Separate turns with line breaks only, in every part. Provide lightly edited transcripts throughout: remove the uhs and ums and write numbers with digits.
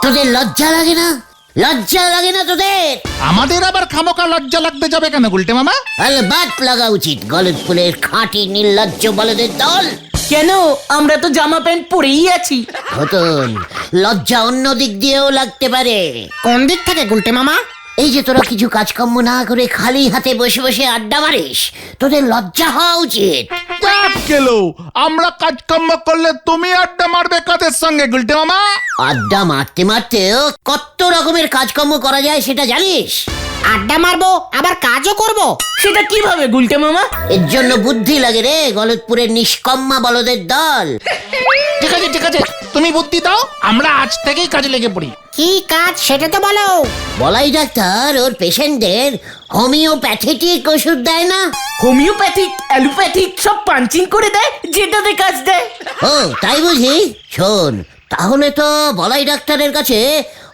তোদের লজ্জা লাগে না? লজ্জা লাগে না তোদের?
আমাদের আবার খামোকা লজ্জা লাগতে যাবে কেন গুলটে মামা?
আলবাত লাগা উচিত গলতপুরের খাঁটি নির্লজ্জ বলদের দল।
কেন? আমরা তো জামা প্যান্ট পরেই আছি।
ঘটন, লজ্জা অন্য দিক দিয়েও লাগতে পারে।
কোন দিক থেকে গুলটে মামা?
এই যে তোরা কিছু কাজকর্ম না করে খালি হাতে বসে বসে আড্ডা মারিস, তোদের লজ্জা হওয়া উচিত।
চাপ গেল, আমরা কাজকর্ম করলে তুমি আড্ডা মারবে কাদের সঙ্গে গুলটে মামা?
আড্ডা মারতে মারতেও কত রকমের কাজকর্ম করা যায় সেটা জানিস?
আড্ডা মারবো আবার কাজও করব।
সেটা কিভাবে গুলটে মামা?
এর জন্য বুদ্ধি লাগে রে গলতপুরের নিষ্কম্মা বলদের দল।
ঠিক আছে ঠিক আছে, তুমি বুদ্ধি দাও, আমরা আজ থেকেই কাজে লেগে পড়ি।
কি কাজ সেটা তো বলো।
বলাই ডাক্তার ওর পেশেন্টদের হোমিওপ্যাথেটিক ওষুধ দেয় না?
হোমিওপ্যাথিক অ্যালোপ্যাথিক সব পাঞ্চিং করে দেয়, যেটাতে কাজ দেয়।
ও তাই বুঝি? শোন, তাহলে তো বলাই ডাক্তারের কাছে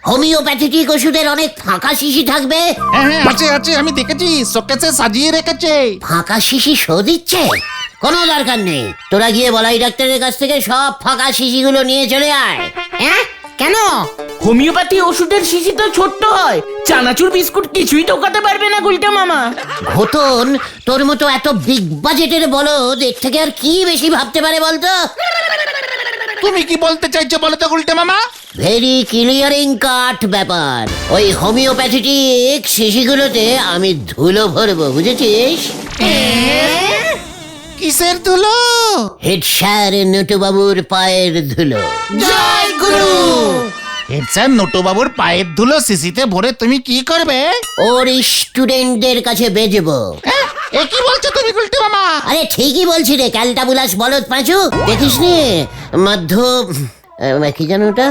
হোমিওপ্যাথেটিক ওষুধের অনেক ফাঁকা শিশি থাকবে।
হ্যাঁ হ্যাঁ, আছে আছে, আমি দেখেছি শোকেসে সাজিয়ে রেখেছে।
ফাঁকা শিশি শো দিচ্ছে? কোনো দরকার নেই, তোরা গিয়ে বলাই ডাক্তারের কাছ থেকে সব ফাঁকা শিশিগুলো নিয়ে চলে আয়।
হ্যাঁ কেন?
হোমিওপ্যাথি ওষুধের শিশি তো ছোট্ট হয়, চানাচুর বিস্কুট কিছুই ঢোকাতে পারবে না গুলটে মামা।
ঘটন, তোর মতো এত বিগ বাজেটের বলদ এর থেকে আর কি বেশি ভাবতে পারে বলতো?
তুমি কি বলতে চাইছো বলো তো গুলটে মামা?
ভেরি ক্লিয়ারিং কাট ব্যাপার। ওই হোমিওপ্যাথেটিক শিশিগুলোতে আমি ধুলো ভরবো, বুঝেছিস?
কিসের ধুলো?
হেড স্যার নটুবাবুর পায়ের ধুলো।
জয় গুরু।
হেড স্যার নটুবাবুর পায়ের ধুলো শিশিতে ভরে তুমি কি করবে?
ওর স্টুডেন্টদের কাছে বেচবো।
এ কি বলছো তুমি গুলটে মামা?
আরে ঠিকই বলছি রে ক্যালটা বুলাস বলদ পাঁচু। দেখিস নি মধ্য কি জানো ওটা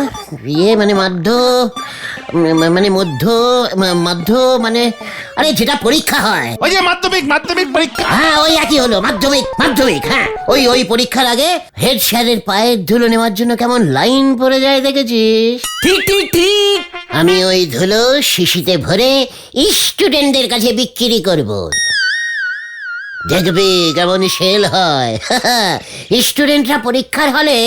মানে মধ্য মানে আরে যেটা পরীক্ষা হয়,
ওই যে মাধ্যমিক পরীক্ষা।
হ্যাঁ ওই একই হলো, মাধ্যমিক। হ্যাঁ ওই পরীক্ষার আগে হেড স্যারের পায়ের ধুলো নেওয়ার জন্য কেমন লাইন পড়ে যায় দেখেছিস?
ঠিক ঠিক ঠিক।
আমি ওই ধুলো শিশিতে ভরে স্টুডেন্টদের কাছে বিক্রি করব। দেখবি কেমন সেল হয়। স্টুডেন্টরা পরীক্ষার হলে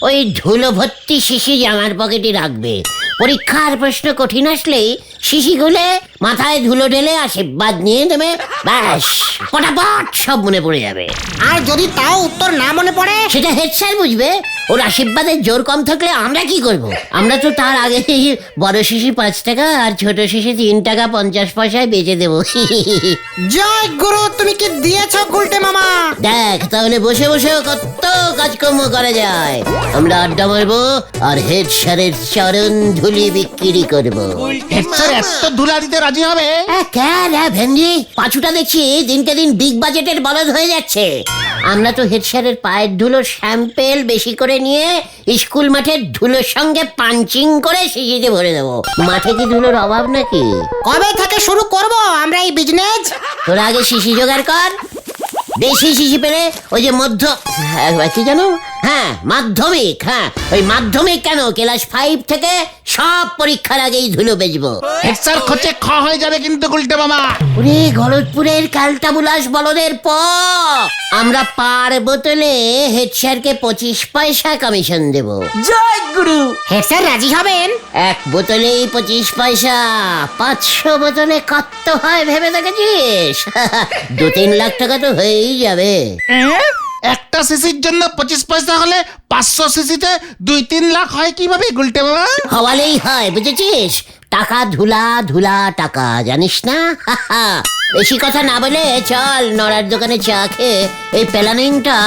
ওই ধুলো ভর্তি শিশি জামার পকেটে রাখবে। পরীক্ষার প্রশ্ন কঠিন আসলেই শিশি খুলে মাথায় ধুলো ঢেলে আশীর্বাদ নিয়ে দেবে, ব্যাস পটাপট সব মনে পড়ে যাবে।
আর যদি তাও উত্তর না মনে পড়ে?
সেটা হেড স্যার বুঝবে। ওর আশীর্বাদের জোর কম থাকলে আমরা কি করব? আমরা তো তার আগে বড় শিশি 5 টাকা আর ছোট শিশি 3 টাকা 50 পয়সায় বেচে দেবো।
জয় গুরু, তুমি কি দিয়েছো গুলটে মামা?
দেখ তাহলে বসে বসেও কত কাজকর্ম করা যায়। আমরা আড্ডা মারবো আর হেড স্যারের চরণ ধুলি বিক্রি করবো।
হেড স্যার এত ধুলা দিতে রাজি হবে?
ভেন্ডি পাঁচুটা দেখছি দিনকে দিন বিগ বাজেটের বলদ হয়ে যাচ্ছে। আমরা তো হেড স্যারের পায়ের ধুলোর স্যাম্পেল বেশি করে নিয়ে স্কুল মাঠের ধুলোর সঙ্গে পাঞ্চিং করে শিশিতে ভরে দেবো। মাঠে কি ধুলোর অভাব নাকি?
কবে থেকে শুরু করব আমরা এই বিজনেস?
তোরা আগে শিশি জোগাড় কর। বেশি শিশি পেলে ওই যে কি জানো, হ্যাঁ মাধ্যমিক, হ্যাঁ ওই মাধ্যমিক কেন ক্লাস 5 থেকে সব পরীক্ষার আগেই ধুলো বেচবো।
হেড স্যার খোঁচে খ হয়ে যাবে কিন্তু গুলটে মামা।
ওরে গলতপুরের ক্যালটাবুলাস বলদের আমরা পার বোতলে হেড স্যারকে 25 পয়সা কমিশন দেব।
জয় গুরু।
হেড স্যার রাজি হবেন?
এক বোতলেই 25 পয়সা, 500 বোতলে কত হয় ভেবে দেখেছিস? 2-3 লাখ টাকা তো হয়েই যাবে।
একটা সিসির জন্য 25 পয়সা হলে 500 সিসিতে 2-3 লাখ হয় কিভাবে গুলটে মামা?
হওয়ালেই হয়, বুঝেছিস? টাকা ধুলা ধুলা টাকা, জানিস না? বেশি কথা না বলে চল নড়ার দোকানে চা খেয়ে এই প্ল্যানিংটা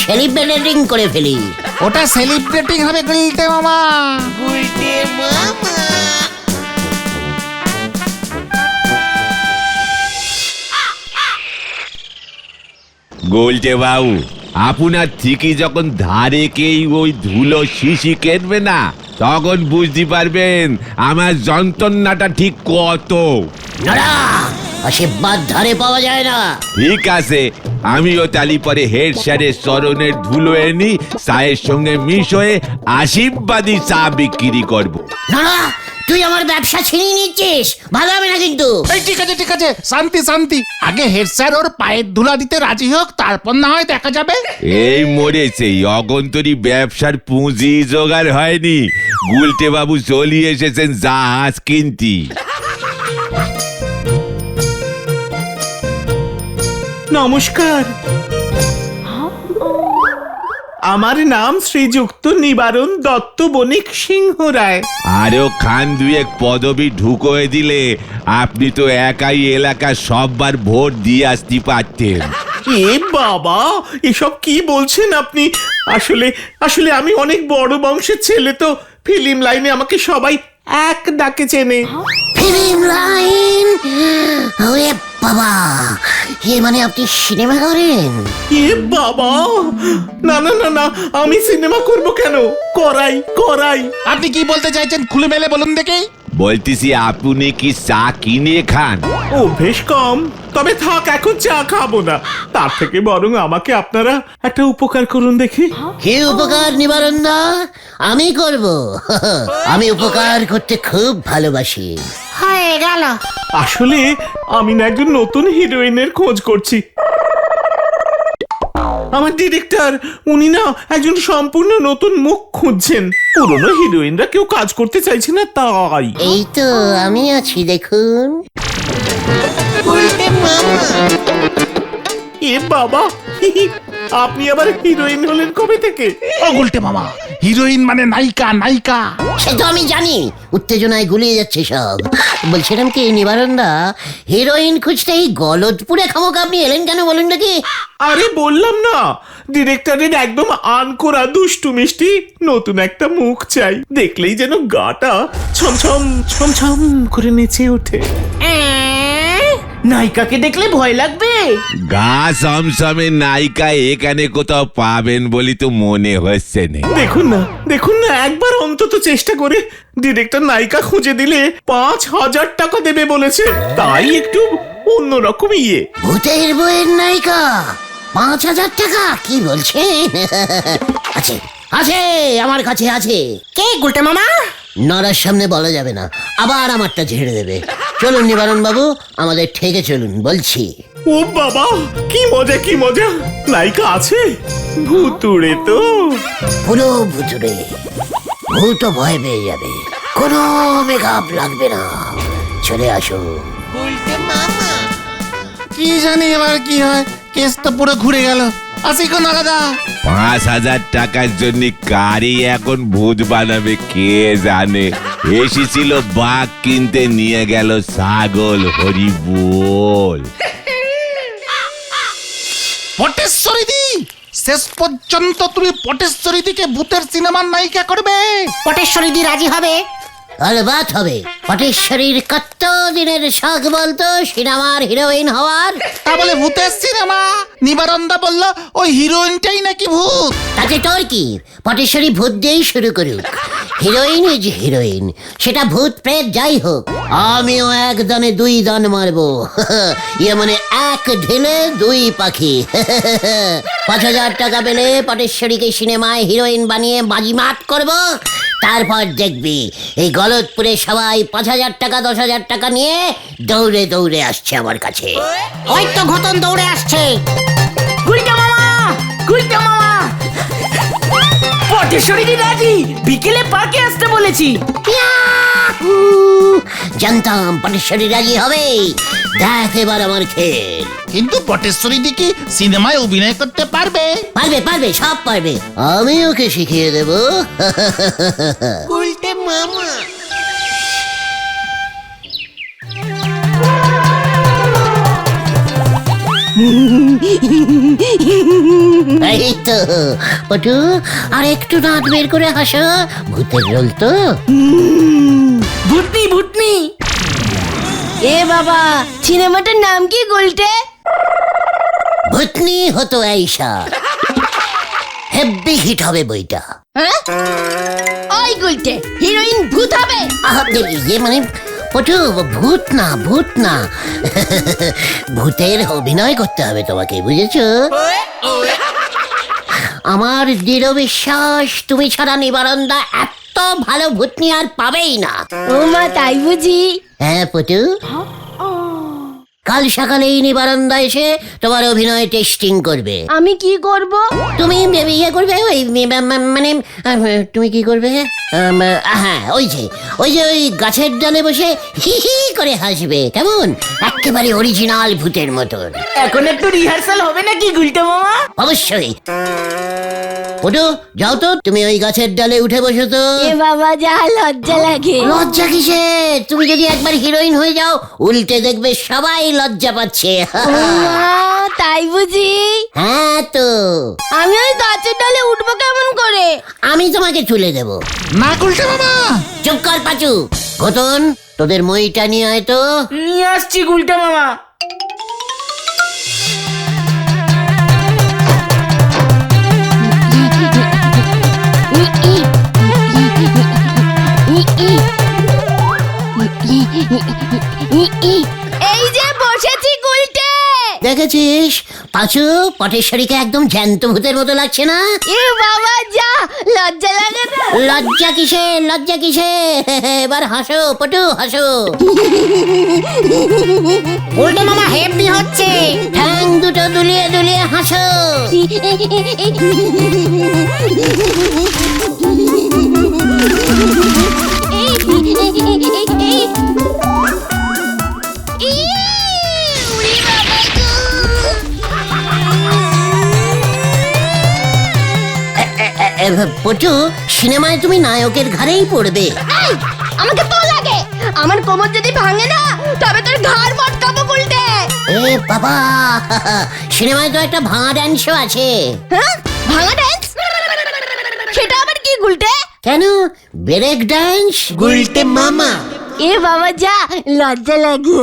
সেলিব্রেটিং করে ফেলি।
ওটা সেলিব্রেটিং হবে গুলটে মামা।
গোলটে বাবু, আপনার থেকে যখন ধারে কেই ওই ধুলো শিশি কেটবে না, তখন বুঝতে পারবেন আমার যন্ত্রণাটা ঠিক কত।
নড়া, আশীর্বাদ ধারে পাওয়া যায় না।
ঠিক আছে, আমিও তালি পরে হেড স্যারের চরণের ধুলো এনি চায়ের সঙ্গে মিশ হয়ে আশীর্বাদী চা বিক্রি করব।
নড়া, তুই আমার ব্যবসা ছিনিয়ে নিচ্ছিস, ভালো হবে না কিন্তু।
এই ঠিক আছে, শান্তি। আগে হেড স্যার ওর পায়ের ধুলা দিতে রাজি হোক, তারপর না হয় দেখা যাবে।
এই মরেছে, অগন্তরী ব্যবসার পুঁজি জোগাড় হয়নি, গুলটে বাবু চলে এসেছেন জাহাজ কিনতি।
নমস্কার, আমার নাম শ্রীযুক্ত নিবারণ দত্ত বণিক সিংহ রায়।
আরো খান দুয়েক পদবি ঢুকোয় দিলে আপনি তো একাই এলাকার সববার ভোট দিয়ে আসতে পারতেন।
এ বাবা, এসব কি বলছেন আপনি? আসলে আসলে আমি অনেক বড় বংশের ছেলে, তো ফিল্ম লাইনে আমাকে সবাই এক ডাকে চেনে।
Film line? ওরে বাবা, মানে আপনি সিনেমা করেন?
এ বাবা, না না না না, আমি সিনেমা করব কেন? করাই।
আপনি কি বলতে চাইছেন খুলে মেলে বলুন দেখি।
বলতেছি আপনি কি চা কিনে খান?
অভ্যেস কম, তবে থাক, এখন চা খাবো না। তার থেকে বরং আমাকে আপনারা একটা উপকার করুন দেখি।
কি উপকার নিবারণ দা? আমি করব। আমি উপকার করতে খুব ভালোবাসি।
হয়ে গেল।
আসলে আমি না একজন নতুন হিরোইনের খোঁজ করছি। আমার ডিরেক্টর উনি না একজন সম্পূর্ণ নতুন মুখ খুঁজছেন। পুরনো হিরোইনরা কেউ কাজ করতে চাইছে না, তাই।
এই তো আমি আছি, দেখুন।
এ বাবা, আপনি আবার হিরোইন হলেন কবে থেকে?
ও গুলটে মামা, হিরোইন মানে নায়িকা।
সে তো আমি জানি, উত্তেজনায় গুলিয়ে যাচ্ছে সব। বলছিলাম কি নিবারণ দা, হিরোইন খুঁজতে এই গলদপুরে খামোকা আপনি এলেন কেন বলুন নাকি?
আরে বললাম না, ডিরেক্টরের একদম আনকোরা দুষ্টু মিষ্টি নতুন একটা মুখ চাই। দেখলেই যেন গাটা ছমছম ছমছম করে নেচে ওঠে। নায়িকাকে দেখলে ভয় লাগবে?
গা সমসমে নায়িকা এখানে কোথাও পাবেন বলি তো মনে হচ্ছে না।
দেখুন না, একবার অন্তত চেষ্টা করে। ডিরেক্টর নায়িকা খুঁজে দিলে 5,000 টাকা দেবে বলেছে, তাই একটু অন্যরকম ইয়ে।
ভূতের বইয়ের নায়িকা 5,000 টাকা? কি বলছেন? আছে আছে, আমার কাছে আছে।
কে গুলটে মামা?
নড়ার সামনে বলা যাবে না, আবার আমারটা ঝেড়ে দেবে। চলুন নিবারণ বাবু, আমাদের ঠেকে চলুন বলছি।
ও বাবা, কি মজা! নায়িকা আছে? ভুতুড়ে তো?
পুরো ভুতুরে। ভূত ভয় পেয়ে যাবে, কোনো মেকআপ লাগবে না। চলে আসো।
কি জানি এবার কি হয়, কেস তো পুরো ঘুরে গেল। আসি কোন দাদা।
5,000 টাকার জন্য কারি এখন ভূত বানাবে কে জানে। এসেছিল বাঘ কিনতে, নিয়ে গেল ছাগল। হরি বল।
পটেশ্বরী দি, শেষ পর্যন্ত তুমি পটেশ্বরী দিকে ভূতের সিনেমার নায়িকা করবে?
পটেশ্বরী দি রাজি হবে?
অলবাত হবে। পটেশ্বরীর কত দিনের শখ বলতো সিনেমার হিরোইন হওয়ার।
তা বলে ভূতের সিনেমা? নিবারণদা বলল ওই হিরোইনটাই নাকি ভূত।
তাতে তোর কি? পটেশ্বরী ভূত দিয়েই শুরু করুক। হিরোইন ইজ হিরোইন, সেটা ভূত প্রেত যাই হোক। আমিও এক দানে দুই দান মারবো। ইয়ে মানে এক ঢেলে দুই পাখি। 5,000 টাকা পেলে পটেশ্বরীকে সিনেমায় হিরোইন বানিয়ে বাজিমাত করব। তারপর দেখবি এই গলদপুরে সবাই 5,000 টাকা 10,000 টাকা নিয়ে দৌড়ে দৌড়ে আসছে আমার কাছে।
ওই তো ঘটন দৌড়ে আসছে।
গুলটা মামা! পটেশ্বরী দি রাজি, বিকেলে পার্কে আসতে বলেছি।
ইয়াহু! জানতাম পটেশ্বরী রাজি হবে। দেখ এবার আমার খেল।
কিন্তু পটেশ্বরী দি কি সিনেমায় অভিনয় করতে পারবে?
পারবে, সব পারবে। আমি ওকে শিখিয়ে দেব।
গুলটে মামা।
এই তো পটু, আর একটু দাঁত বের করে হাসো। ভূতের রোল তো।
ভূতনি।
এ বাবা, সিনেমাটার নাম কি গুলটে?
ভূতনি হতো এইসা। হেব্বি হিট হবে বইটা।
হ্যাঁ? ওই গুলটে, হিরোইন ভূত হবে?
ইয়ে মানে পটু, ভূত না। ভূতের অভিনয় করতে হবে তোমাকে, বুঝেছো? আমার দৃঢ় বিশ্বাস তুমি ছাড়া নিবারণদা এত ভালো ভূতনি আর পাবেই না।
ও মা, তাই বুঝি?
হ্যাঁ পটু। কাল সকালেই নিবারন্দা এসে তোমার অভিনয় টেস্টিং করবে।
আমি কি করব?
তুমি ইয়ে করবে ওই মানে তুমি কি করবে? হ্যাঁ ওই যে ওই গাছের ডালে বসে হি হি করে হাসবে, কেমন একেবারে অরিজিনাল ভূতের মতন।
এখন একটু রিহার্সাল হবে নাকি গুলটে মামা?
অবশ্যই। পটু যাও তো, তুমি ওই গাছের ডালে উঠে বসো তো।
এ বাবা, যা লজ্জা লাগে।
লজ্জা কিসে? তুমি যদি একবার হিরোইন হয়ে যাও উল্টে দেখবে সবাই লজ্জা পাচ্ছে।
মা, তাই বুঝি?
হ্যাঁ তো,
আমি ওই গাছের ডালে উঠবো কেমন করে?
আমি তোমাকে তুলে দেব।
না গুলটে মামা।
চুপ কর পাচু। ঘটন, তোদের মইটা নিয়ে আয় তো।
নিয়ে আসছি গুলটে মামা। এই যে বসেছি গুলটে।
দেখেছিস পাচু, পটেশ্বরীকে একদম জ্যান্ত ভূতের মতো লাগছে না?
এ বাবা, যা লজ্জা লাগে না?
লজ্জা কিসে, লজ্জা কিসে? এবার হাসো পটু, হাসো।
উল্টে মামা হেভি হচ্ছে।
ঠ্যাং দুটো দুলিয়ে দুলিয়ে হাসো। পটু, সিনেমায় তুমি নায়কের ঘাড়েই পড়বে।
এই, আমাকে তো লাগে। আমার কোমর যদি ভাঙে না, তবে তোর ঘাড় মটকাবো গুলটে।
এ বাবা, সিনেমায় তো একটা ভাঙা ড্যান্সও আছে।
হ্যাঁ, ভাঙা ড্যান্স? সেটা আবার কি গুলটে?
কেন, ব্রেক ড্যান্স।
গুলটে মামা।
এ বাবা, যা লজ্জা লাগে।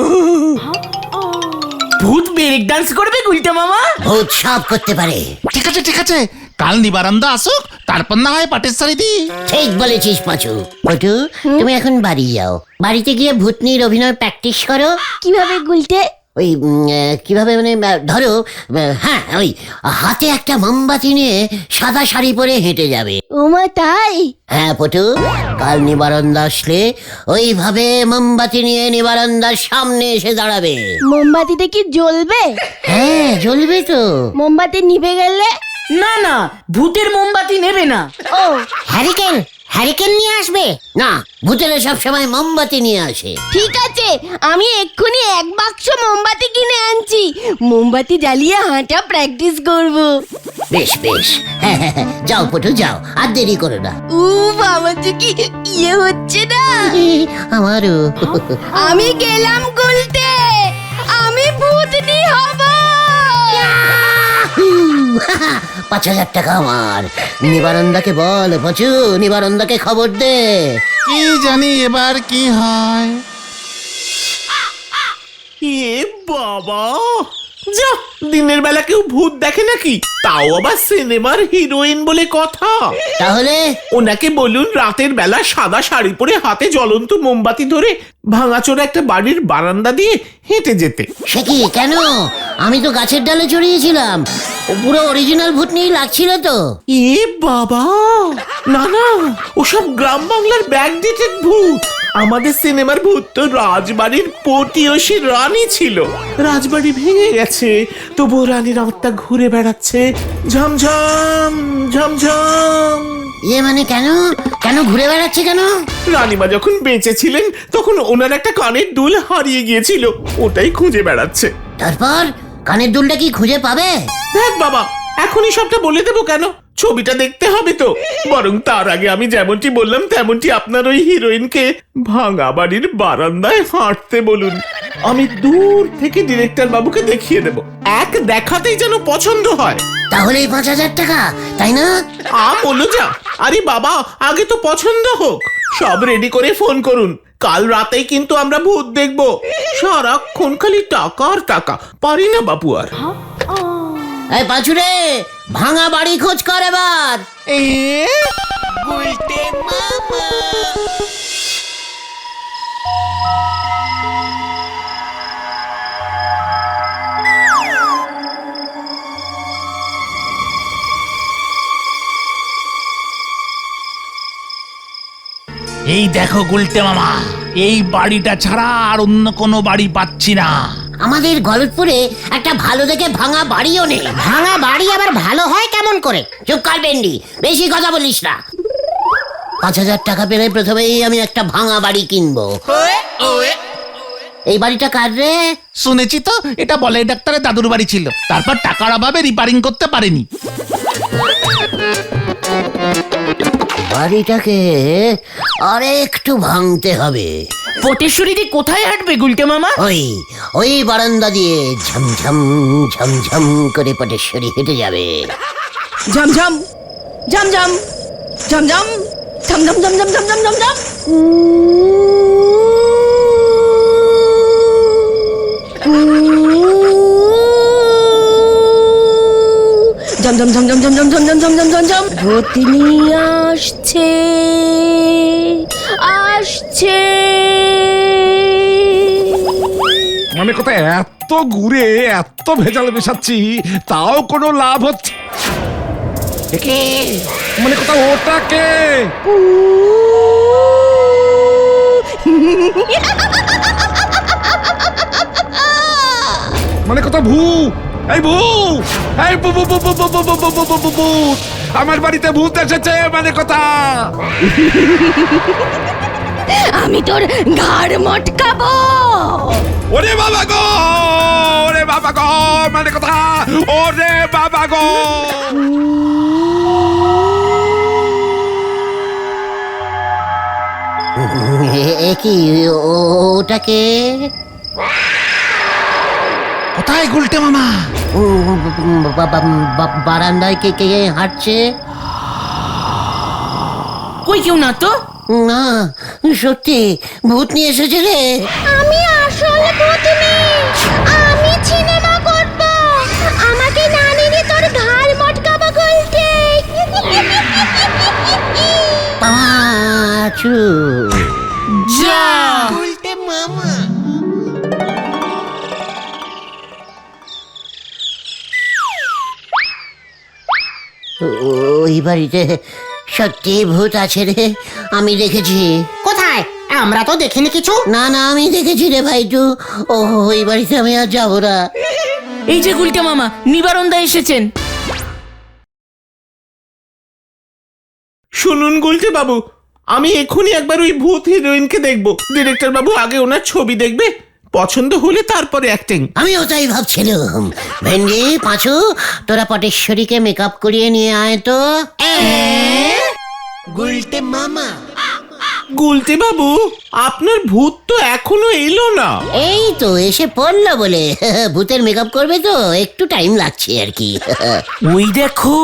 ভূত ব্রেক ডান্স করবে গুলটে মামা?
ভূত সব করতে পারে।
ঠিক আছে ঠিক আছে, কাল নিবারন্দা আসুক, তারপর না হয় পাটেশ্বরী দি।
ঠিক বলেছিস পাচু। পটু, তুমি এখন বাড়ি যাও। বাড়িতে গিয়ে ভূতনির অভিনয় প্র্যাকটিস করো।
কিভাবে গুলটে?
ওই কিভাবে মানে ধরো, হ্যাঁ ওই হাতে একটা মোমবাতি নিয়ে সাদা শাড়ি পরে হেঁটে যাবে।
ওমা, তাই?
হ্যাঁ পটু, কাল নিবারন্দা আসলে ওইভাবে মোমবাতি নিয়ে নিবারন্দার সামনে এসে দাঁড়াবে।
মোমবাতিতে কি জ্বলবে?
হ্যাঁ জ্বলবে তো।
মোমবাতি নিভে গেলে?
না না, ভূতের মোমবাতি নেবে না।
ও,
হ্যারিকেন, হ্যারিকেন নিয়ে আসবে না? ভূতেরা সব সময় মোমবাতি নিয়ে আসে।
ঠিক আছে, আমি এক্ষুনি 1 বাক্স মোমবাতি কিনে আনছি। মোমবাতি জ্বালিয়ে হাঁটা প্র্যাকটিস করব।
বেশ বেশ, হ্যাঁ হ্যাঁ হ্যাঁ, যাও পটু যাও, আর দেরি করো না।
বাবা, যে কি ইয়ে হচ্ছে না।
আমারও।
আমি গেলাম গুলটে, আমি ভূতনি হব।
5,000 টাকা আমার। নিবারন্দাকে বল পাচু, নিবারন্দাকে খবর দে।
কি জানি এবার কি হয়।
এ বাবা, যা, দিনের বেলা কেউ ভূত দেখে নাকি? তাও আবার সিনেমার হিরোইন বলে কথা।
তাহলে
ওনাকে বলুন রাতের বেলা সাদা শাড়ি পরে হাতে জ্বলন্ত মোমবাতি ধরে ভাঙাচোরা একটা বাড়ির বারান্দা দিয়ে হেঁটে যেতে।
সে কি, কেন? আমি তো গাছের ডালে চড়িয়েছিলাম, ও পুরো অরিজিনাল ভূতনি লাগছিল তো।
এ বাবা, না না, ওসব গ্রাম বাংলার ব্যাকডেটেড ভূত। আমাদের সিনেমার ভূত তো রাজবাড়ির পটিয়সী রানী ছিল। রাজবাড়ি ভেঙে গেছে, তবুও রানীর আত্মা ঘুরে বেড়াচ্ছে ঝমঝম ঝমঝম।
ইয়ে মানে কেন, কেন ঘুরে বেড়াচ্ছে কেন?
রানীমা যখন বেঁচে ছিলেন তখন ওনার একটা কানের দুল হারিয়ে গিয়েছিল, ওটাই খুঁজে বেড়াচ্ছে।
তারপর কানের দুলটা কি খুঁজে পাবে?
দেখ বাবা, এখনই সবটা বলে দেবো কেন? ছবিটা দেখতে হবে তো। বরং তার আগে আমি যেমনটি বললাম তেমনটি আপনার ওই হিরোইনকে ভাঙা বাড়ির বারান্দায় হাঁটতে বলুন। আমি দূর থেকে ডিরেক্টর বাবুকে দেখিয়ে দেব, এক দেখাতেই যেন পছন্দ হয়।
তাহলে 5,000 টাকা, তাই না?
বলো যা। আরে বাবা, আগে তো পছন্দ হোক। সব রেডি করে ফোন করুন। কাল রাতেই কিন্তু আমরা ভূত দেখবো। সারাক্ষণ খালি টাকা আর টাকা, পারি না বাপু আর।
এই পাঁচুরে, ভাঙা বাড়ি খোঁজ কর এবার।
এই দেখো গুলটে মামা, এই বাড়িটা ছাড়া আর অন্য কোনো বাড়ি পাচ্ছি না।
আমাদের গলতপুরে একটা ভালো দেখে ভাঙা বাড়িও নেই।
ভাঙা বাড়ি আবার ভালো হয় কেমন করে?
চুপ কর বেন্ডি, বেশি কথা বলিস না। 5,000 টাকা পেলে প্রথমেই আমি একটা ভাঙা বাড়ি কিনবো। এই বাড়িটা কার রে?
শুনেছি তো এটা বলে ডাক্তারের দাদুর বাড়ি ছিল, তারপর টাকার অভাবে রিপেয়ারিং করতে পারেনি।
বাড়িটাকে আরে একটু ভাঙতে হবে।
পটেশ্বরীদি কোথায় হাঁটবে গুলটে মামা?
ওই বারান্দা দিয়ে ঝমঝম ঝমঝম করে পটেশ্বরী হেঁটে যাবে।
ঝমঝম ঝমঝম ঝমঝম ঝমঝম ঝমঝম ঝমঝম ঝমঝম। ঝমঝম ঝমঝম ঝমঝম ঝমঝম ঝমঝম ঝমঝম। ভূতিনি আসছে আসছে।
মানে কোথায় এত ঘুরে এত ভেজাল মেশাচ্ছি তাও কোনো লাভ হচ্ছে? একে মানে কোথাও ওটাকে মানে কোথাও ভূ এই ভূ এই ভূ ভূ ভূ ভূ ভূ ভূ ভূ ভূ ভূ ভূ ভূ। আমার বাড়িতে ভূত এসেছে মানে কথা।
আমি তোর ঘাড় মটকাবো।
ওরে বাবা গো, ওরে বাবা গো, মানে কথা, ওরে বাবা গো।
কি ওটাকে?
কোথায় গুলটে মামা?
বারান্দায় কে কে হাঁটছে?
কই কেউ না তো।
না, সত্যি ভূত নিয়ে এসেছে রে।
আমি আসলে ভূতনি, আমি সিনেমা করব। আমাকে না নিলে তোর ঘাড় মটকাবো গুলটে।
পাঁচু
যা
গুলটে মামা।
ওই বাড়িতে সত্যি ভূত আছে রে, আমি দেখেছি।
কোথায়? আমরা তো দেখিনি কিছু।
না না, আমি দেখেছি রে ভাইটু। ওই বাড়িতে আমি আর যাবো না।
এই যে গুলটে মামা নিবারণদা এসেছেন।
শুনুন গুলটে বাবু, আমি এক্ষুনি একবার ওই ভূত হিরোইনকে দেখবো। ডিরেক্টর বাবু আগে ওনার ছবি দেখবে, পছন্দ হলে তারপরে অ্যাক্টিং।
আমিও তাই ভাবছিলাম। ভেন্ডি, পাঁচু, তোরা পটেশ্বরীকে মেকআপ করিয়ে নিয়ে আয় তো।
গুলটে মামা।
গুলটে বাবু, আপনার ভূত তো এখনো এলো না।
এই তো এসে পড়লো বলে। ভূতের মেকআপ করবে তো একটু টাইম লাগছে আর কি।
ওই দেখো।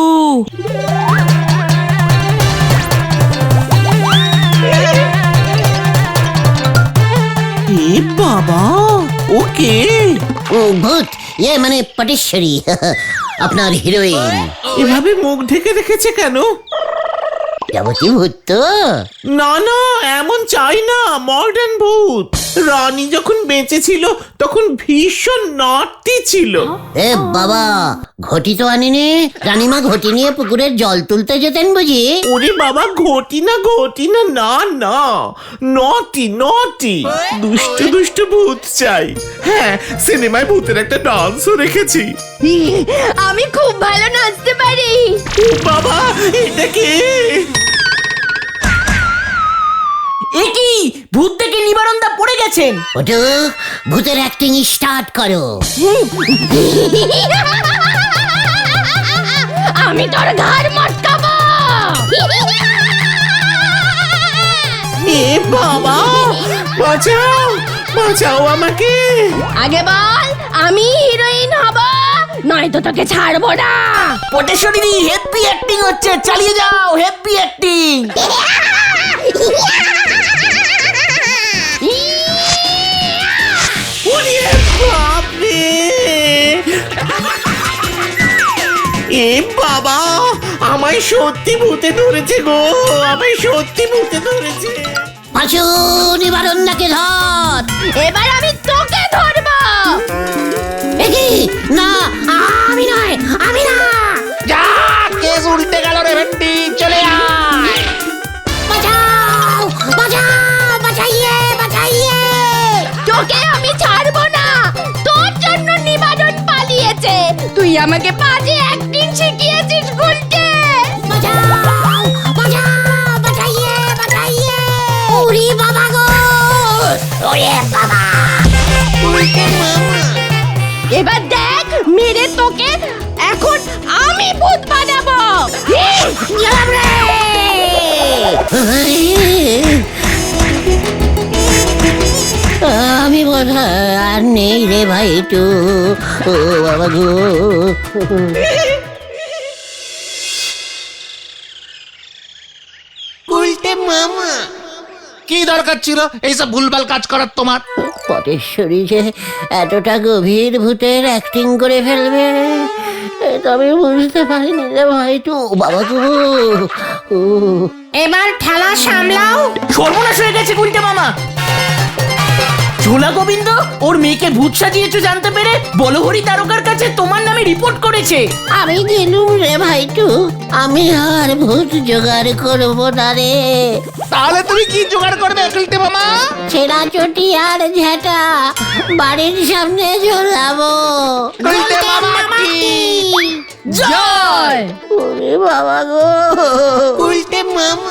এ বাবা, ওকে
ভূত মানে পটেশ্বরী, আপনার হিরোইন।
এভাবে মুখ ঢেকে রেখেছে কেন?
যাবতীয় ভূত তো।
না না, এমন চাই না, মডার্ন ভূত। রানী যখন বেঁচে ছিল তখন ভীষণ নটি ছিল।
এ বাবা, ঘটি তো আনিনি। রানীমা ঘটি নিয়ে পুকুরের জল তুলতে যেতেন বুঝি?
ওরে বাবা, ঘটি না না না, নটি নটি, দুষ্ট দুষ্ট ভূত চাই। হ্যাঁ, সিনেমায় ভূতের একটা ডান্সও রেখেছি।
আমি খুব ভালো নাচতে পারি।
ও বাবা, এটা কে?
এ কি ভূত দেখে নিবারণদা পড়ে গেছেন।
ওটু, ভূতের অ্যাক্টিং স্টার্ট করো।
আমি তোর ঘাড় মটকাবো।
এ বাবা, বাঁচাও বাঁচাও আমাকে।
আগে বল আমি হিরোইন হব, নয়তো তোকে ছাড়বো না।
পটেশ্বরীদি হেভি অ্যাক্টিং হচ্ছে, চালিয়ে যাও, হেভি অ্যাক্টিং।
ওরে বাপরে, এ বাবা, আমায় সত্যি ভূতে ধরেছে গো, আমায় সত্যি ভূতে ধরেছে।
পাঁচু, নিবারণদাকে ধর।
এবার আমি তোকে ধরবো।
এ কি? না, আমি নয়, আমি না।
যা, কেস উল্টে গেল রে ভেন্ডি, চলে আয়।
বাঁচাও, বাঁচাও, বাঁচাইয়ে, বাঁচাইয়ে।
তোকে আমি ছাড়বো না, তোর তুই আমাকে বাজে অ্যাক্টিং শিখিয়েছিস গুলটে।
ওরে বাবা গো, ওরে বাবা।
এবার দেখ মেরে তোকে এখন আমি ভূত বানাবো।
আমি বোধ আর নেই রে ভাই টু, ও বাবা গো।
কি দরকার ছিল এইসব ভুলভাল কাজ করার তোমার?
পটেশ্বরী যে এতটা গভীর ভূতের অ্যাক্টিং করে ফেলবে তবে বুঝতে পারিনি রে ভাই টু, বাবা গো।
এবার ঠেলা সামলাও।
সর্বনাশ হয়ে গেছে গুলটে মামা। ঝোলা গোবিন্দ ওর মেয়েকে ভূত সাজিয়েছো জানতে পেরে বলহরি তারকার কাছে তোমার নামে রিপোর্ট করেছে।
আমি গেলুম রে ভাই টু, আমি আর ভূত জোগাড় করবো না রে।
তাহলে তুমি কি জোগাড় করবে গুলটে মামা?
ছেঁড়া চটি আর ঝেঁটা বাড়ির সামনে ঝোলাবো।
গুলটে মামা কি
জয়।
ওরে বাবা গো।
উল্টে মামা